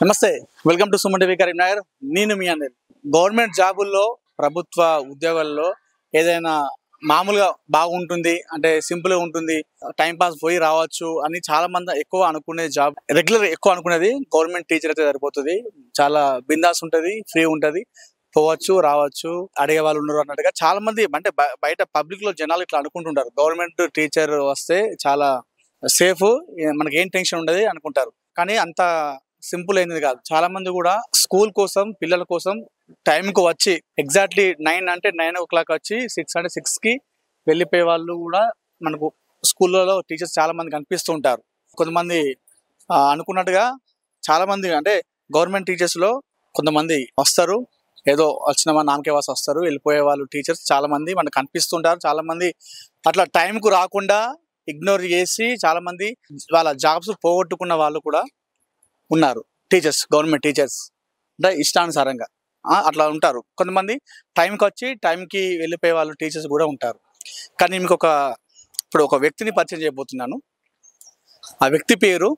నమస్తే, welcome to Suman TV Karimnagar. నేను మీ Anil. Government జాబుల్లో, ప్రభుత్వ ఉద్యోగాల్లో ఏదైనా మామూలుగా బాగుంటుంది అంటే సింపుల్గా ఉంటుంది, టైం పాస్ పోయి రావచ్చు అని చాలా మంది ఎక్కువ అనుకునే జాబ్, రెగ్యులర్ ఎక్కువ అనుకునేది గవర్నమెంట్ టీచర్ అయితే సరిపోతుంది. చాలా బిందాస్ ఉంటుంది, ఫ్రీ ఉంటుంది, పోవచ్చు రావచ్చు, అడిగే వాళ్ళు ఉండరు అన్నట్టుగా చాలా మంది అంటే బయట పబ్లిక్ లో జనాలు ఇట్లా అనుకుంటుంటారు. గవర్నమెంట్ టీచర్ వస్తే చాలా సేఫ్, మనకి ఏం టెన్షన్ ఉండదు అనుకుంటారు. కానీ అంత సింపుల్ అయినది కాదు. చాలా మంది కూడా స్కూల్ కోసం, పిల్లల కోసం టైంకి వచ్చి ఎగ్జాక్ట్లీ 9 అంటే 9 o'clock వచ్చి 6 అంటే 6 కి వెళ్ళిపోయే వాళ్ళు కూడా మనకు స్కూళ్ళలో టీచర్స్ చాలా మంది కనిపిస్తూ ఉంటారు. కొంతమంది అనుకున్నట్టుగా చాలా మంది అంటే గవర్నమెంట్ టీచర్స్ లో కొంతమంది వస్తారు, ఏదో వచ్చిన మన నామకే వాసి వస్తారు, వెళ్ళిపోయే వాళ్ళు టీచర్స్ చాలా మంది మనకు కనిపిస్తుంటారు. చాలా మంది అట్లా టైంకు రాకుండా ఇగ్నోర్ చేసి చాలా మంది వాళ్ళ జాబ్స్ పోగొట్టుకున్న వాళ్ళు కూడా ఉన్నారు. టీచర్స్, గవర్నమెంట్ టీచర్స్ అంటే ఇష్టానుసారంగా అట్లా ఉంటారు. కొంతమంది టైంకి వచ్చి టైంకి వెళ్ళిపోయే వాళ్ళు టీచర్స్ కూడా ఉంటారు. కానీ మీకు ఇప్పుడు ఒక వ్యక్తిని పరిచయం చేయబోతున్నాను. ఆ వ్యక్తి పేరు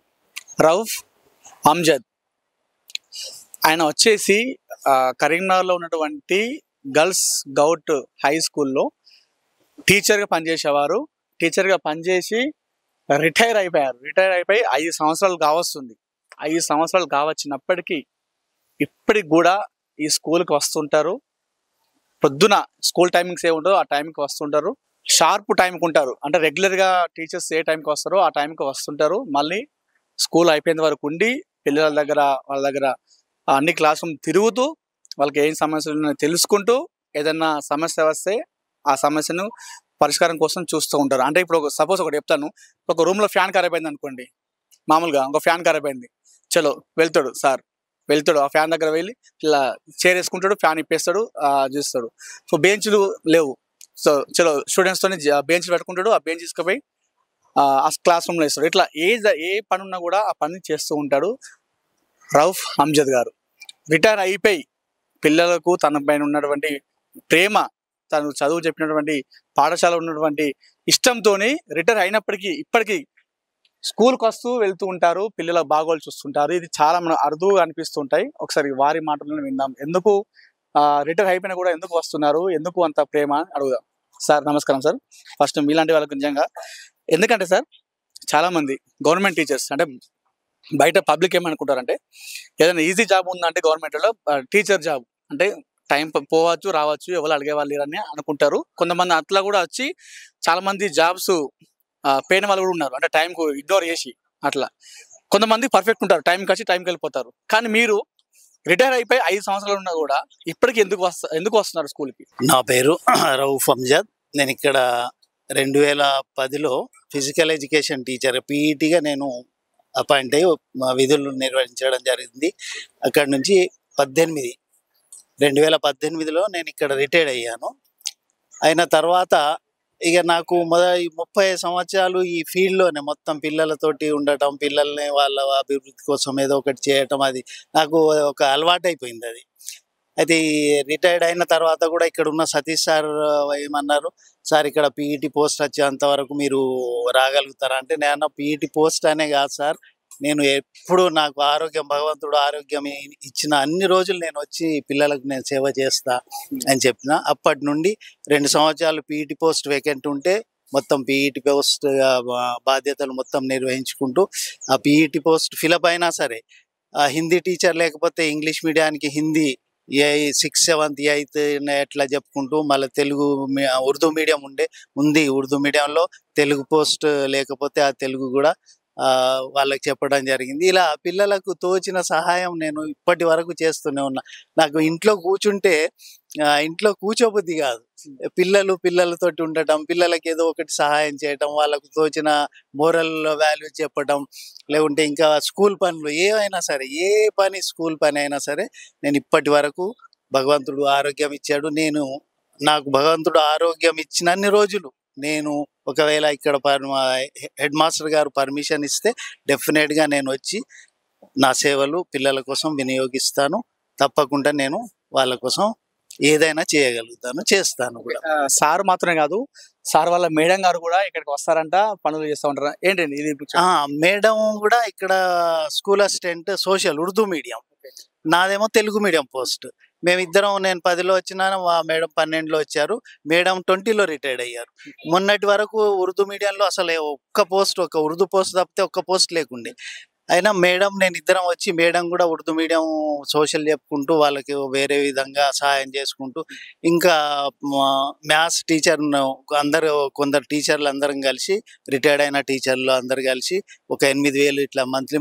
రౌఫ్ అమ్జద్. ఆయన వచ్చేసి కరీంనగర్లో ఉన్నటువంటి గర్ల్స్ గౌట్ హై స్కూల్లో టీచర్గా పనిచేసేవారు. టీచర్గా పనిచేసి రిటైర్ అయిపోయారు. రిటైర్ అయిపోయి 5 సంవత్సరాలు కావస్తుంది. 5 సంవత్సరాలు కావచ్చినప్పటికీ ఇప్పటికి కూడా ఈ స్కూల్కి వస్తుంటారు. పొద్దున స్కూల్ టైమింగ్స్ ఏ ఉంటారో ఆ టైంకి వస్తుంటారు. షార్ప్ టైంకి ఉంటారు. అంటే రెగ్యులర్గా టీచర్స్ ఏ టైంకి వస్తారో ఆ టైంకి వస్తుంటారు. మళ్ళీ స్కూల్ అయిపోయేంత వరకు ఉండి పిల్లల దగ్గర, వాళ్ళ దగ్గర అన్ని క్లాస్ రూమ్ తిరుగుతూ వాళ్ళకి ఏం సమస్యలు ఉన్నాయో తెలుసుకుంటూ ఏదన్నా సమస్య వస్తే ఆ సమస్యను పరిష్కారం కోసం చూస్తూ ఉంటారు. అంటే ఇప్పుడు సపోజ్ ఒకటి చెప్తాను. ఒక రూమ్లో ఫ్యాన్ ఖరాబ్ అయింది అనుకోండి, మామూలుగా ఒక ఫ్యాన్ ఖరాబ్ అయింది, చలో వెళ్తాడు సార్, వెళ్తాడు ఆ ఫ్యాన్ దగ్గర వెళ్ళి ఇలా చైర్ వేసుకుంటాడు, ఫ్యాన్ ఇప్పేస్తాడు, చూస్తాడు. సో బెంచ్లు లేవు, సో చలో స్టూడెంట్స్తో బెంచ్లు పెట్టుకుంటాడు, ఆ బెంచ్ తీసుకుపోయి ఆ క్లాస్ రూమ్లో వేస్తాడు. ఇట్లా ఏ పని ఉన్నా కూడా ఆ పని చేస్తూ ఉంటాడు రౌఫ్ అమ్జద్ గారు. రిటైర్ అయిపోయి పిల్లలకు తన పైన ఉన్నటువంటి ప్రేమ, తను చదువు చెప్పినటువంటి పాఠశాల ఉన్నటువంటి ఇష్టంతో రిటైర్ అయినప్పటికీ ఇప్పటికీ స్కూల్కి వస్తూ వెళ్తూ ఉంటారు, పిల్లల బాగోలు చూస్తుంటారు. ఇది చాలా మనం అరుదుగా అనిపిస్తుంటాయి. ఒకసారి వారి మాటలను విందాం. ఎందుకు రిటైర్ అయిపోయినా కూడా ఎందుకు వస్తున్నారు, ఎందుకు అంత ప్రేమ అని అడుగుదాం. సార్ నమస్కారం సార్. ఫస్ట్ మీలాంటి వాళ్ళకి నిజంగా, ఎందుకంటే సార్ చాలా మంది గవర్నమెంట్ టీచర్స్ అంటే బయట పబ్లిక్ ఏమనుకుంటారంటే ఏదైనా ఈజీ జాబ్ ఉందంటే గవర్నమెంట్లో టీచర్ జాబ్ అంటే టైం పోవచ్చు రావచ్చు, ఎవరు అడిగే వాళ్ళు లేరని అనుకుంటారు. కొంతమంది అట్లా కూడా వచ్చి చాలా మంది జాబ్స్ పోయిన వాళ్ళు కూడా ఉన్నారు. అంటే టైంకు ఇగ్నోర్ చేసి అట్లా. కొంతమంది పర్ఫెక్ట్ ఉంటారు, టైంకి వచ్చి టైంకి వెళ్ళిపోతారు. కానీ మీరు రిటైర్ అయిపోయి 5 సంవత్సరాలు ఉన్నా కూడా ఇప్పటికి ఎందుకు వస్తున్నారు స్కూల్కి? నా పేరు రౌఫ్ అమ్జద్. నేను ఇక్కడ 2010లో ఫిజికల్ ఎడ్యుకేషన్ టీచర్ పీఈటీగా నేను అపాయింట్ అయ్యి విధులు నిర్వహించడం జరిగింది. అక్కడ నుంచి 2018లో నేను ఇక్కడ రిటైర్డ్ అయ్యాను. అయిన తర్వాత ఇక నాకు 30 సంవత్సరాలు ఈ ఫీల్డ్లోనే మొత్తం పిల్లలతోటి ఉండటం, పిల్లల్ని వాళ్ళ అభివృద్ధి కోసం ఏదో ఒకటి చేయటం, అది నాకు ఒక అలవాటు అయిపోయింది. అది అయితే రిటైర్డ్ అయిన తర్వాత కూడా ఇక్కడ ఉన్న సతీష్ సార్ ఏమన్నారు, సార్ ఇక్కడ పీఈటీ పోస్ట్ వచ్చేంత వరకు మీరు రాగలుగుతారా అంటే, నేను పీఈటీ పోస్ట్ అనే కాదు సార్, నేను ఎప్పుడు నాకు భగవంతుడు ఆరోగ్యం ఇచ్చిన అన్ని రోజులు నేను వచ్చి పిల్లలకు నేను సేవ చేస్తా అని చెప్పిన. అప్పటి నుండి 2 సంవత్సరాలు పీఈటీ పోస్ట్ వేకెంట్ ఉంటే మొత్తం పీఈటీ పోస్ట్ బాధ్యతలు మొత్తం నిర్వహించుకుంటూ ఆ పీఈటీ పోస్ట్ ఫిలప్ అయినా సరే హిందీ టీచర్ లేకపోతే ఇంగ్లీష్ మీడియానికి హిందీ 6th 7th 8th ఎట్లా చెప్పుకుంటూ, మళ్ళీ తెలుగు ఉర్దూ మీడియం ఉంది. ఉర్దూ మీడియంలో తెలుగు పోస్ట్ లేకపోతే ఆ తెలుగు కూడా వాళ్ళకి చెప్పడం జరిగింది. ఇలా పిల్లలకు తోచిన సహాయం నేను ఇప్పటి వరకు చేస్తూనే ఉన్నా. నాకు ఇంట్లో కూర్చోబుద్ధి కాదు. పిల్లలతోటి ఉండటం, పిల్లలకి ఏదో ఒకటి సహాయం చేయటం, వాళ్ళకు తోచిన మోరల్ వాల్యూ చెప్పటం, లేకుంటే ఇంకా స్కూల్ పనులు ఏవైనా సరే, స్కూల్ పని అయినా సరే నేను ఇప్పటి వరకు భగవంతుడు ఆరోగ్యం ఇచ్చాడు. నాకు భగవంతుడు ఆరోగ్యం ఇచ్చినన్ని రోజులు నేను ఒకవేళ ఇక్కడ హెడ్ మాస్టర్ గారు పర్మిషన్ ఇస్తే డెఫినెట్గా నేను వచ్చి నా సేవలు పిల్లల కోసం వినియోగిస్తాను. తప్పకుండా నేను వాళ్ళ కోసం ఏదైనా చేయగలుగుతాను, చేస్తాను కూడా. సార్ మాత్రమే కాదు, సార్ వాళ్ళ మేడం గారు కూడా ఇక్కడికి వస్తారంట, పనులు చేస్తూ ఉంటారు. ఏంటండి ఇది? మేడం కూడా ఇక్కడ school assistant social Urdu medium, నాదేమో తెలుగు మీడియం పోస్ట్. మేమిద్దరం, నేను 10లో వచ్చినాను, మా మేడం 12లో వచ్చారు. మేడం 20లో రిటైర్డ్ అయ్యారు. మొన్నటి వరకు ఉర్దూ మీడియంలో అసలు ఒక ఉర్దూ పోస్ట్ తప్పితే ఒక్క పోస్ట్ లేకుండే. అయినా మేడం నేను ఇద్దరం వచ్చి, మేడం కూడా ఉర్దూ మీడియం సోషల్ చెప్పుకుంటూ వాళ్ళకి వేరే విధంగా సహాయం చేసుకుంటూ, ఇంకా మ్యాథ్స్ టీచర్ కొందరు టీచర్లు అందరం కలిసి, రిటైర్డ్ అయిన టీచర్లు అందరు కలిసి ఒక 8,000 ఇట్లా మంత్లీ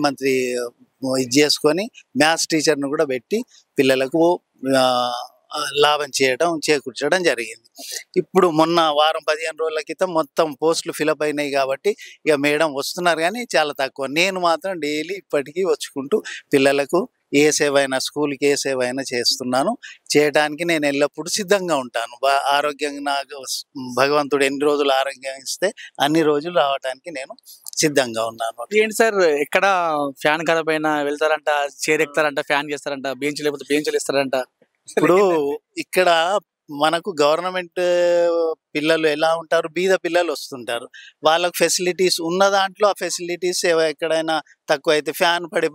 ఇది చేసుకొని మ్యాథ్స్ టీచర్ను కూడా పెట్టి పిల్లలకు లాభం చేకూర్చడం జరిగింది. ఇప్పుడు మొన్న వారం 15 రోజుల క్రితం మొత్తం పోస్టులు ఫిలప్ అయినాయి కాబట్టి ఇక మేడం వస్తున్నారు, కానీ చాలా తక్కువ. నేను మాత్రం డైలీ ఇప్పటికీ వచ్చుకుంటూ పిల్లలకు ఏ సేవ అయినా, స్కూల్కి ఏ సేవ అయినా చేస్తున్నాను. చేయడానికి నేను ఎల్లప్పుడూ సిద్ధంగా ఉంటాను. ఆరోగ్యంగా నాకు భగవంతుడు ఎన్ని రోజులు ఆరోగ్యం ఇస్తే అన్ని రోజులు రావడానికి నేను సిద్ధంగా ఉన్నాను. ఏంటి సార్, ఎక్కడ ఫ్యాన్ ఖరాబ్ అయినా వెళ్తారంట, చైర్ ఎక్కుతారంట, ఫ్యాన్ చేస్తారంట, బెంచ్ లేకపోతే బెంచ్లు ఇస్తారంట. ఇప్పుడు ఇక్కడ మనకు గవర్నమెంట్ పిల్లలు ఎలా ఉంటారు, బీద పిల్లలు వస్తుంటారు. వాళ్ళకు ఫెసిలిటీస్ ఉన్న దాంట్లో ఆ ఫెసిలిటీస్ ఎక్కడైనా తక్కువ అయితే, ఫ్యాన్ పడి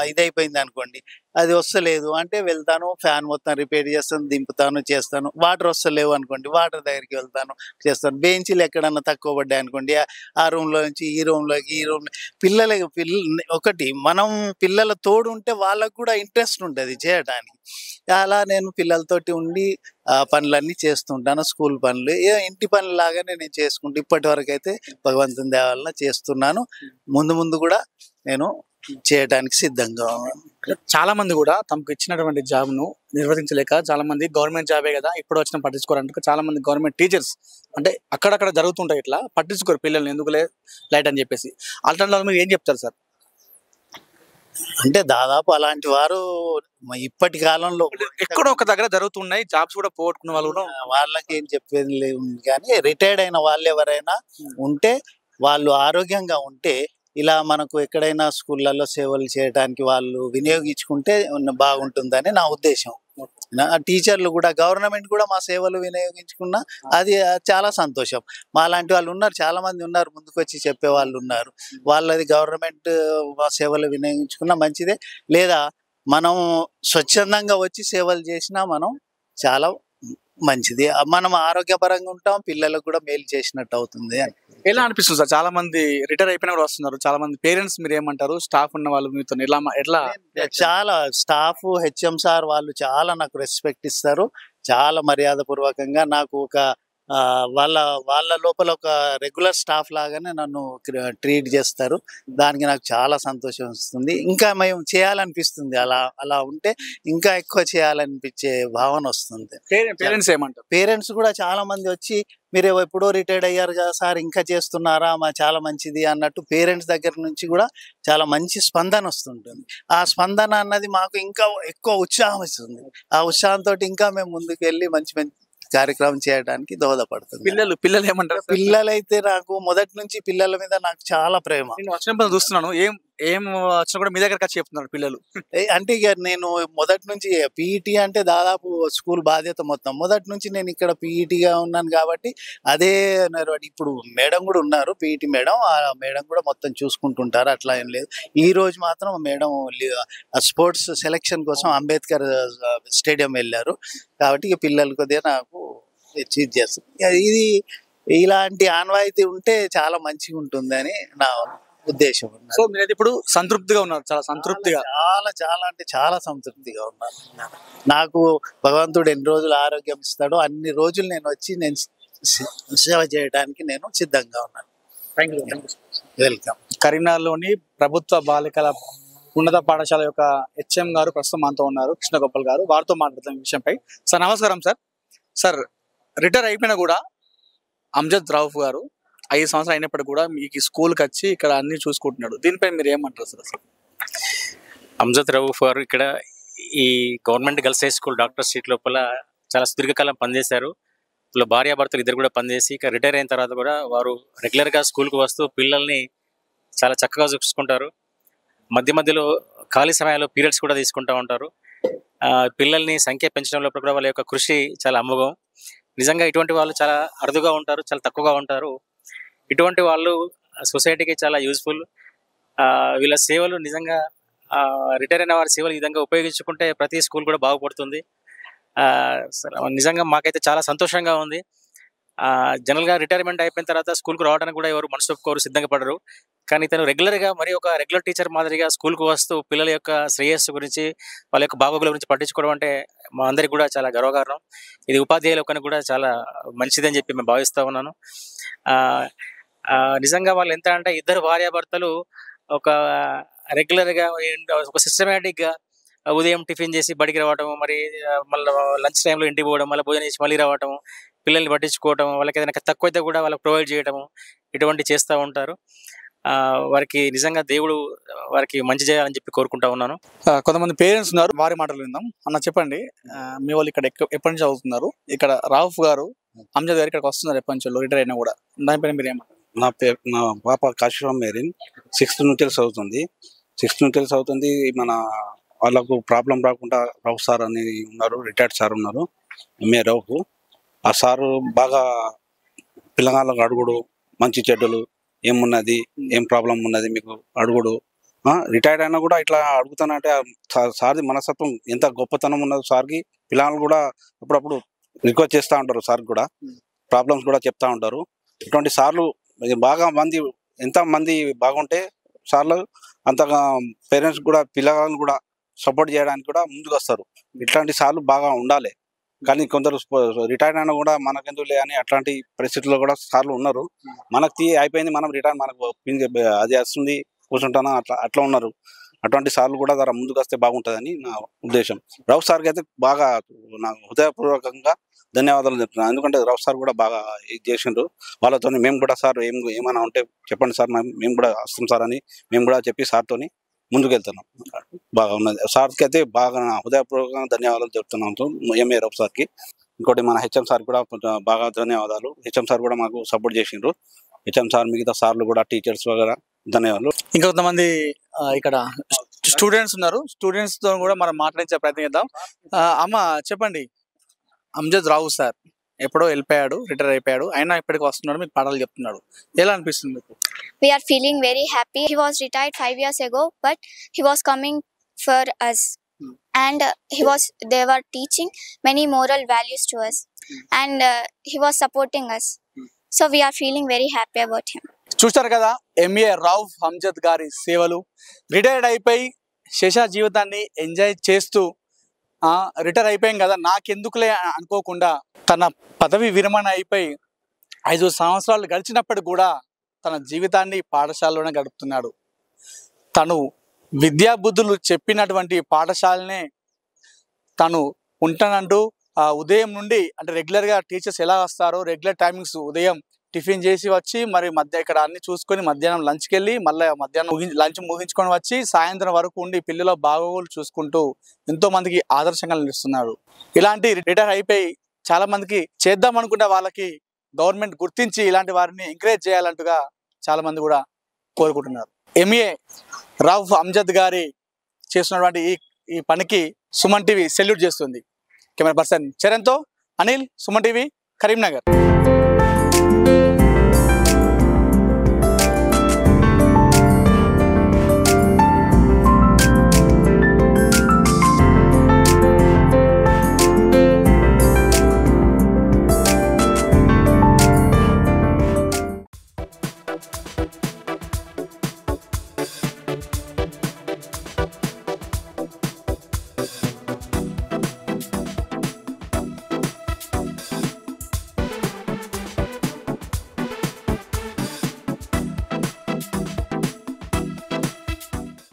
ఇదైపోయింది అనుకోండి, అది వస్తలేదు అంటే వెళ్తాను, ఫ్యాన్ మొత్తం రిపేర్ చేస్తాను, దింపుతాను, చేస్తాను. వాటర్ వస్తలేవు అనుకోండి, వాటర్ దగ్గరికి వెళ్తాను, చేస్తాను. బెంచీలు ఎక్కడన్నా తక్కువ పడ్డాయి అనుకోండి, ఆ రూమ్లో నుంచి ఈ రూమ్లోకి, ఒకటి మనం పిల్లల తోడు ఉంటే వాళ్ళకు కూడా ఇంట్రెస్ట్ ఉంటుంది చేయడానికి. అలా నేను పిల్లలతోటి ఉండి పనులన్నీ చేస్తుంటాను, స్కూల్ పనులు, ఇంటి పనులు లాగానే నేను చేసుకుంటూ ఇప్పటి వరకు అయితే భగవంతుని దయ వలన చేస్తున్నాను. ముందు కూడా నేను చేయడానికి సిద్ధంగా ఉన్నాను. చాలా మంది కూడా తమకు ఇచ్చినటువంటి జాబ్ ను నిర్వర్తించలేక, చాలా మంది గవర్నమెంట్ జాబే కదా ఇప్పుడు వచ్చిన పట్టించుకోరంటే, చాలా మంది గవర్నమెంట్ టీచర్స్ అంటే అక్కడక్కడ జరుగుతుంటాయి, ఇట్లా పట్టించుకోరు పిల్లల్ని, ఎందుకు లైట్ అని చెప్పేసి. అలాంటి మీరు ఏం చెప్తారు సార్? అంటే దాదాపు అలాంటి వారు ఇప్పటి కాలంలో ఎక్కడో ఒక దగ్గర జరుగుతున్నాయి, జాబ్స్ కూడా పోగొట్టుకున్న వాళ్ళు కూడా. వాళ్ళకి ఏం చెప్పేది లేదు, కానీ రిటైర్డ్ అయిన వాళ్ళు ఎవరైనా ఉంటే, వాళ్ళు ఆరోగ్యంగా ఉంటే, ఇలా మనకు ఎక్కడైనా స్కూళ్ళల్లో సేవలు చేయడానికి వాళ్ళు వినియోగించుకుంటే బాగుంటుందని నా ఉద్దేశం. టీచర్లు కూడా, గవర్నమెంట్ కూడా మా సేవలు వినియోగించుకున్నా అది చాలా సంతోషం. మా లాంటి వాళ్ళు ఉన్నారు, చాలా మంది ఉన్నారు, ముందుకు వచ్చి చెప్పే వాళ్ళు ఉన్నారు. వాళ్ళది గవర్నమెంట్ మా సేవలు వినియోగించుకున్నా మంచిదే, లేదా మనం స్వచ్ఛందంగా వచ్చి సేవలు చేసినా మనం చాలా మంచిది. మనం ఆరోగ్యపరంగా ఉంటాం, పిల్లలకు కూడా మేలు చేసినట్టు అవుతుంది అని. ఎలా అనిపిస్తుంది సార్? చాలా మంది రిటైర్ అయిపోయినా కూడా వస్తున్నారు, చాలా మంది పేరెంట్స్, మీరు ఏమంటారు? స్టాఫ్ ఉన్న వాళ్ళు మీతో ఎట్లా? చాలా స్టాఫ్, హెచ్ఎం సార్ వాళ్ళు చాలా నాకు రెస్పెక్ట్ ఇస్తారు, చాలా మర్యాద పూర్వకంగా నాకు ఒక వాళ్ళ లోపల ఒక రెగ్యులర్ స్టాఫ్ లాగానే నన్ను ట్రీట్ చేస్తారు. దానికి నాకు చాలా సంతోషం వస్తుంది. ఇంకా మేము చేయాలనిపిస్తుంది, అలా ఉంటే ఇంకా ఎక్కువ చేయాలనిపించే భావన వస్తుంది. పేరెంట్స్ ఏమంటారు? పేరెంట్స్ కూడా చాలా మంది వచ్చి, మీరు ఎప్పుడో రిటైర్డ్ అయ్యారు కదా సార్, ఇంకా చేస్తున్నారా, చాలా మంచిది అన్నట్టు పేరెంట్స్ దగ్గర నుంచి కూడా చాలా మంచి స్పందన వస్తుంటుంది. ఆ స్పందన అన్నది మాకు ఇంకా ఎక్కువ ఉత్సాహం ఇస్తుంది. ఆ ఉత్సాహంతో ఇంకా మేము ముందుకు వెళ్ళి మంచి కార్యక్రమం చేయడానికి దోహదపడుతుంది. పిల్లలు ఏమంటారు? పిల్లలైతే నాకు మొదటి నుంచి పిల్లల మీద నాకు చాలా ప్రేమ. నేను వచ్చినప్పుడు చూస్తున్నాను, ఏం వచ్చినా కూడా మీ దగ్గర చెప్తున్నారు పిల్లలు. అంటే ఇక నేను మొదటి నుంచి పీఈటీ అంటే దాదాపు స్కూల్ బాధ్యత మొత్తం మొదటి నుంచి నేను ఇక్కడ పీఈటీగా ఉన్నాను కాబట్టి అదే. ఇప్పుడు మేడం కూడా ఉన్నారు, పీఈటీ మేడం, ఆ మేడం కూడా మొత్తం చూసుకుంటుంటారు, అట్లా ఏం లేదు. ఈ రోజు మాత్రం మేడం స్పోర్ట్స్ సెలెక్షన్ కోసం అంబేద్కర్ స్టేడియం వెళ్ళారు కాబట్టి ఇక పిల్లలు కొద్దిగా నాకు చీజ్ చేస్తుంది. ఇది ఇలాంటి ఆన్వాయితీ ఉంటే చాలా మంచిగా ఉంటుందని నా ఉద్దేశం. సో మీరు ఇప్పుడు సంతృప్తిగా ఉన్నారు? చాలా సంతృప్తిగా, చాలా అంటే చాలా సంతృప్తిగా ఉన్నాను. నాకు భగవంతుడు ఎన్ని రోజులు ఆరోగ్యం ఇస్తాడో అన్ని రోజులు నేను వచ్చి నేను సేవ చేయడానికి నేను సిద్ధంగా ఉన్నాను. వెల్కమ్. కరీంనగర్లోని ప్రభుత్వ బాలికల ఉన్నత పాఠశాల యొక్క హెచ్ఎం గారు ప్రస్తుతం మనతో ఉన్నారు, కృష్ణగోపాల్ గారు. వారితో మాట్లాడుతున్న విషయంపై. సార్ నమస్కారం. సార్ రిటైర్ అయిపోయినా కూడా అమ్జద్ రౌఫ్ గారు 5 సంవత్సరాలు అయినప్పటికీ కూడా మీకు స్కూల్కి వచ్చి ఇక్కడ అన్ని చూసుకుంటున్నాడు, దీనిపై మీరు ఏమంటారు సార్? అసలు అమ్జద్ రౌఫ్ గారు ఇక్కడ ఈ government girls high school doctor street లోపల చాలా సుదీర్ఘకాలం పనిచేశారు. వాళ్ళ భార్యాభర్తలు ఇద్దరు కూడా పనిచేసి ఇక రిటైర్ అయిన తర్వాత కూడా వారు రెగ్యులర్గా స్కూల్కి వస్తూ పిల్లల్ని చాలా చక్కగా చూసుకుంటారు. మధ్య మధ్యలో ఖాళీ సమయాల్లో పీరియడ్స్ కూడా తీసుకుంటూ ఉంటారు. పిల్లల్ని సంఖ్య పెంచడంలో కూడా వాళ్ళ యొక్క కృషి చాలా అమోఘం. నిజంగా ఇటువంటి వాళ్ళు చాలా అరుదుగా ఉంటారు, చాలా తక్కువగా ఉంటారు. ఇటువంటి వాళ్ళు సొసైటీకి చాలా యూజ్ఫుల్. వీళ్ళ సేవలు నిజంగా రిటైర్ అయిన వారి సేవలు ఈ విధంగా ఉపయోగించుకుంటే ప్రతి స్కూల్ కూడా బాగుపడుతుంది. నిజంగా మాకైతే చాలా సంతోషంగా ఉంది. జనరల్గా రిటైర్మెంట్ అయిపోయిన తర్వాత స్కూల్కి రావడానికి కూడా ఎవరు మనసు ఒప్పుకోరు, సిద్ధంగా పడరు. కానీ తను రెగ్యులర్గా మరి ఒక రెగ్యులర్ టీచర్ మాదిరిగా స్కూల్కి వస్తూ పిల్లల యొక్క శ్రేయస్సు గురించి, వాళ్ళ యొక్క బాగోగుల గురించి పట్టించుకోవడం అంటే మా అందరికి కూడా చాలా గర్వకారణం. ఇది ఉపాధ్యాయులకు కూడా చాలా మంచిదని చెప్పి మేము భావిస్తూ ఉన్నాను. నిజంగా వాళ్ళు ఎంత అంటే ఇద్దరు భార్యాభర్తలు ఒక రెగ్యులర్గా ఒక సిస్టమేటిక్గా ఉదయం టిఫిన్ చేసి బడికి రావటం, మరి మళ్ళీ లంచ్ టైంలో ఇంటికి పోవడం, మళ్ళీ భోజనం చేసి మళ్ళీ రావటం, పిల్లల్ని పట్టించుకోవటం, వాళ్ళకి ఏదైనా తక్కువైతే కూడా వాళ్ళకి ప్రొవైడ్ చేయడము, ఇటువంటి చేస్తూ ఉంటారు. వారికి నిజంగా దేవుడు వారికి మంచి చేయాలని చెప్పి కోరుకుంటా ఉన్నాను. కొంతమంది పేరెంట్స్ ఉన్నారు, వారి మాటలు విందాం. అన్న చెప్పండి, మీ వాళ్ళు ఇక్కడ ఎప్పటి నుంచి చదువుతున్నారు? ఇక్కడ రౌఫ్ గారు, అమ్జద్ గారు ఇక్కడికి వస్తున్నారు ఎప్పటి నుంచి, రిటైర్ అయినా కూడా. దానిపైన మీరు ఏమంటారు? నా పాప కాశీరాం మేరీన్ 6th నుంచి చదువుతుంది. 6th నుంచి చదువుతుంది. మన వాళ్ళకు ప్రాబ్లం రాకుండా రౌఫ్ సార్ అని ఉన్నారు, రిటైర్డ్ సార్ ఉన్నారు, ఎంఏ రౌఫ్. ఆ సారు బాగా పిల్లగాళ్ళకు అడుగుడు, మంచి చెడ్డలు ఏమున్నది, ఏం ప్రాబ్లం ఉన్నది మీకు అడుగుడు. రిటైర్డ్ అయినా కూడా ఇట్లా అడుగుతానంటే సార్ది మనస్తత్వం ఎంత గొప్పతనం ఉన్నది సార్కి. పిల్లలు కూడా అప్పుడప్పుడు రిక్వెస్ట్ చేస్తూ ఉంటారు, సార్ కూడా ప్రాబ్లమ్స్ కూడా చెప్తా ఉంటారు. ఇటువంటి సార్లు బాగా మంది, ఎంత మంది బాగుంటే సార్లు అంతగా పేరెంట్స్ కూడా పిల్లలను కూడా సపోర్ట్ చేయడానికి కూడా ముందుకు వస్తారు. ఇట్లాంటి సార్లు బాగా ఉండాలి. కానీ కొందరు రిటైర్డ్ అయినా కూడా మనకెందుకు లే అని అట్లాంటి పరిస్థితుల్లో కూడా సార్లు ఉన్నారు. మనకి అయిపోయింది, మనం రిటైర్, మనకు అది వస్తుంది, కూర్చుంటాను, అట్లా ఉన్నారు. అటువంటి సార్లు కూడా ధర ముందుకు వస్తే బాగుంటుందని నా ఉద్దేశం. రౌఫ్ సార్కి అయితే బాగా నాకు హృదయపూర్వకంగా ధన్యవాదాలు చెప్తున్నాను. ఎందుకంటే రౌఫ్ సార్ కూడా బాగా ఇది చేసిండ్రు. వాళ్ళతో మేము కూడా సార్ ఏమైనా ఉంటే చెప్పండి సార్, మేము కూడా వస్తాం సార్ అని మేము కూడా చెప్పి సార్తో ముందుకు వెళ్తున్నాం. బాగా ఉన్నది. సార్కి అయితే బాగా హృదయపూర్వకంగా ధన్యవాదాలు చెప్తున్నాం ఎంఏ రౌఫ్ సార్కి. ఇంకోటి మన హెచ్ఎం సార్ కూడా బాగా ధన్యవాదాలు. హెచ్ఎం సార్ కూడా మాకు సపోర్ట్ చేసిండ్రు. హెచ్ఎం సార్, మిగతా సార్లు కూడా, టీచర్స్ వగేరా ధన్యవాదాలు. ఇంకా కొంతమంది ఇక్కడ స్టూడెంట్స్ ఉన్నారు, స్టూడెంట్స్ తో కూడా మనం మాట్లాడించే ప్రయత్నం చేద్దాం. అమ్మ చెప్పండి, అమ్జద్ రౌఫ్ సార్ ఎప్పుడో వెళ్ళిపోయాడు, రిటైర్ అయిపోయాడు, అయినా ఇప్పటికి వస్తున్నాడు, మీకు పాఠాలు చెప్తున్నాడు. ఎలా అనిపిస్తుంది మీకు? We are feeling very happy. He was retired 5 years ago, but he was coming for us, and they were teaching many moral values to us, and he was supporting us. So we are feeling very happy about him. చూస్తారు కదా, MA Rauf Amjad గారి సేవలు. Retired అయిపోయి శేష జీవితాన్ని enjoy చేస్తూ retire అయిపోయాం కదా నాకెందుకులే అనుకోకుండా తన పదవి విరమణ అయిపోయి 5 సంవత్సరాలు గడిచినప్పటికి కూడా తన జీవితాన్ని పాఠశాలలోనే గడుపుతున్నాడు. తను విద్యాబుద్ధులు చెప్పినటువంటి పాఠశాలనే తను ఉంటానంటూ ఉదయం నుండి, అంటే రెగ్యులర్గా టీచర్స్ ఎలా వస్తారో రెగ్యులర్ టైమింగ్స్, ఉదయం టిఫిన్ చేసి వచ్చి మరి ఇక్కడ అన్ని చూసుకొని మధ్యాహ్నం లంచ్కి వెళ్ళి మళ్ళీ మధ్యాహ్నం లంచ్ ముగించుకొని వచ్చి సాయంత్రం వరకు ఉండి పిల్లల బాగోగులు చూసుకుంటూ ఎంతో మందికి ఆదర్శంగా నిలుస్తున్నాడు. ఇలాంటి రిటైర్ అయిపోయి చాలా మందికి చేద్దాం అనుకుంటే వాళ్ళకి గవర్నమెంట్ గుర్తించి ఇలాంటి వారిని ఎంకరేజ్ చేయాలంటుగా చాలా మంది కూడా కోరుకుంటున్నారు. ఎంఏ రౌఫ్ అమ్జద్ గారి చేస్తున్నటువంటి ఈ పనికి సుమన్ టీవీ సెల్యూట్ చేస్తుంది. కెమెరా పర్సన్ చరణ్తో అనిల్, సుమన్ టీవీ, కరీంనగర్.